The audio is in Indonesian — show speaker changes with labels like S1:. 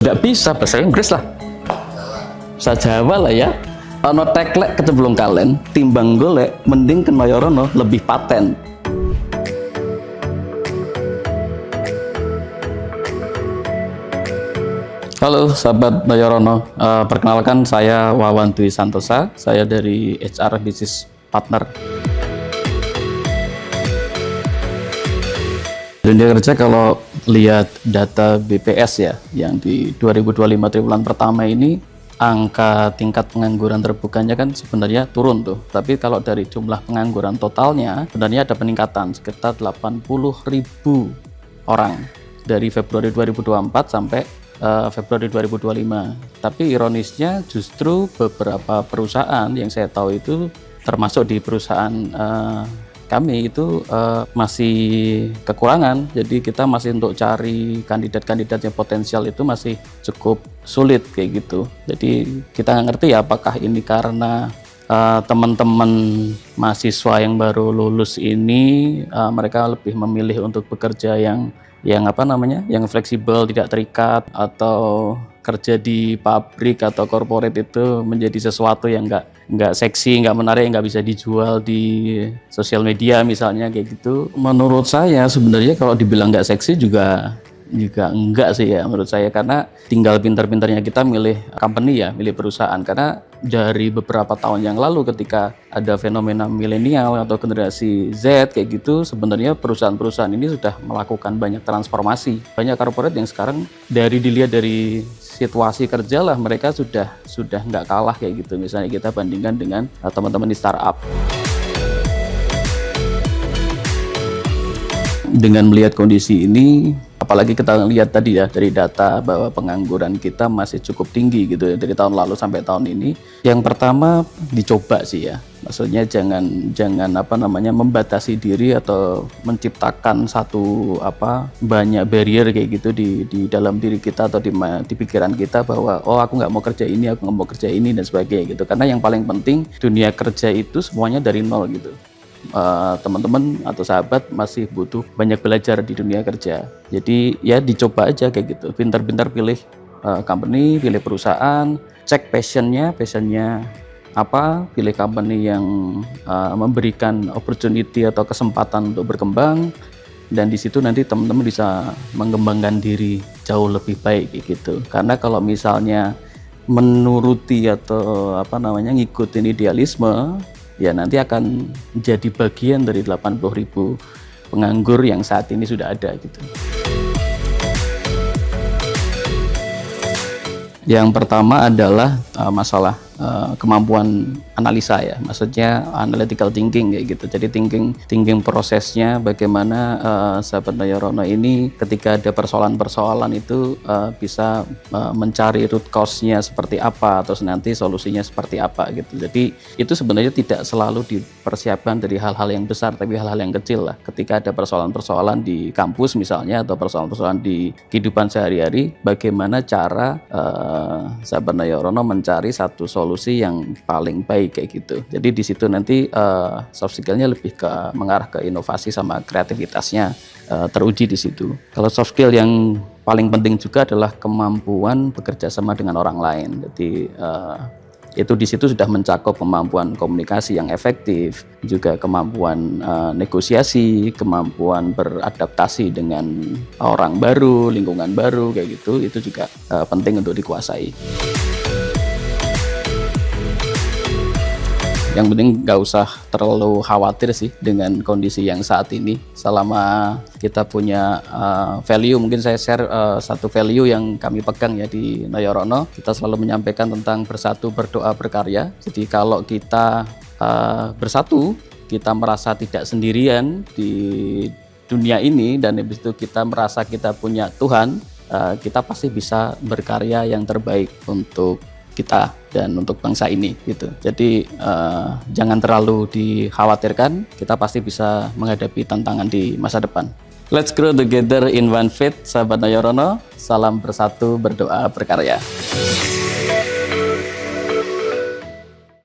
S1: Nggak bisa bahasa Inggris lah, bahasa Jawa lah ya. Ono teklek kecemplung kalen, timbang golek, mending ken mayorono lebih paten. Halo sahabat Mayorono, perkenalkan saya Wawan Dwi Santosa, saya dari HR Business Partner. Dunia kerja kalau lihat data BPS ya, yang di 2025 triwulan pertama ini, angka tingkat pengangguran terbukanya kan sebenarnya turun tuh. Tapi kalau dari jumlah pengangguran totalnya, sebenarnya ada peningkatan sekitar 80.000 orang dari Februari 2024 sampai Februari 2025. Tapi ironisnya justru beberapa perusahaan yang saya tahu itu termasuk di perusahaan kami itu masih kekurangan. Jadi kita masih untuk cari kandidat-kandidat yang potensial itu masih cukup sulit kayak gitu. Jadi kita nggak ngerti ya apakah ini karena teman-teman mahasiswa yang baru lulus ini mereka lebih memilih untuk bekerja yang fleksibel, tidak terikat, atau kerja di pabrik atau corporate itu menjadi sesuatu yang nggak seksi, nggak menarik, nggak bisa dijual di sosial media misalnya kayak gitu. Menurut saya sebenarnya kalau dibilang nggak seksi juga enggak sih ya menurut saya, karena tinggal pintar-pintarnya kita milih company ya, milih perusahaan. Karena dari beberapa tahun yang lalu ketika ada fenomena milenial atau generasi Z kayak gitu, sebenarnya perusahaan-perusahaan ini sudah melakukan banyak transformasi. Banyak corporate yang sekarang dilihat dari situasi kerja lah, mereka sudah nggak kalah kayak gitu. Misalnya kita bandingkan dengan teman-teman di startup. Dengan melihat kondisi ini, apalagi kita lihat tadi ya dari data bahwa pengangguran kita masih cukup tinggi gitu ya dari tahun lalu sampai tahun ini. Yang pertama dicoba sih ya, maksudnya jangan membatasi diri atau menciptakan banyak barrier kayak gitu di dalam diri kita atau di pikiran kita bahwa aku nggak mau kerja ini, aku nggak mau kerja ini dan sebagainya gitu. Karena yang paling penting dunia kerja itu semuanya dari nol gitu. Teman-teman atau sahabat masih butuh banyak belajar di dunia kerja. Jadi ya dicoba aja kayak gitu. Pintar-pintar pilih company, pilih perusahaan, cek passionnya apa, pilih company yang memberikan opportunity atau kesempatan untuk berkembang, dan di situ nanti teman-teman bisa mengembangkan diri jauh lebih baik kayak gitu. Karena kalau misalnya menuruti atau ngikutin idealisme, ya nanti akan jadi bagian dari 80.000 penganggur yang saat ini sudah ada gitu. Yang pertama adalah masalah kemampuan analisa ya, maksudnya analytical thinking kayak gitu. Jadi thinking prosesnya bagaimana sahabat Mayorono ini ketika ada persoalan-persoalan itu bisa mencari root cause-nya seperti apa, atau nanti solusinya seperti apa gitu. Jadi itu sebenarnya tidak selalu dipersiapkan dari hal-hal yang besar, tapi hal-hal yang kecil lah. Ketika ada persoalan-persoalan di kampus misalnya, atau persoalan-persoalan di kehidupan sehari-hari, bagaimana cara sahabat Mayorono mencari satu solusi yang paling baik kayak gitu. Jadi di situ nanti soft skill-nya lebih mengarah ke inovasi sama kreativitasnya teruji di situ. Kalau soft skill yang paling penting juga adalah kemampuan bekerja sama dengan orang lain. Jadi itu di situ sudah mencakup kemampuan komunikasi yang efektif, juga kemampuan negosiasi, kemampuan beradaptasi dengan orang baru, lingkungan baru kayak gitu. Itu juga penting untuk dikuasai. Yang penting nggak usah terlalu khawatir sih dengan kondisi yang saat ini. Selama kita punya value, mungkin saya share satu value yang kami pegang ya di Mayorono. Kita selalu menyampaikan tentang bersatu, berdoa, berkarya. Jadi kalau kita bersatu, kita merasa tidak sendirian di dunia ini, dan habis itu kita merasa kita punya Tuhan, kita pasti bisa berkarya yang terbaik untuk kita dan untuk bangsa ini gitu. Jadi jangan terlalu dikhawatirkan, kita pasti bisa menghadapi tantangan di masa depan. Let's grow together in one faith, sahabat Mayorono. Salam bersatu, berdoa, berkarya.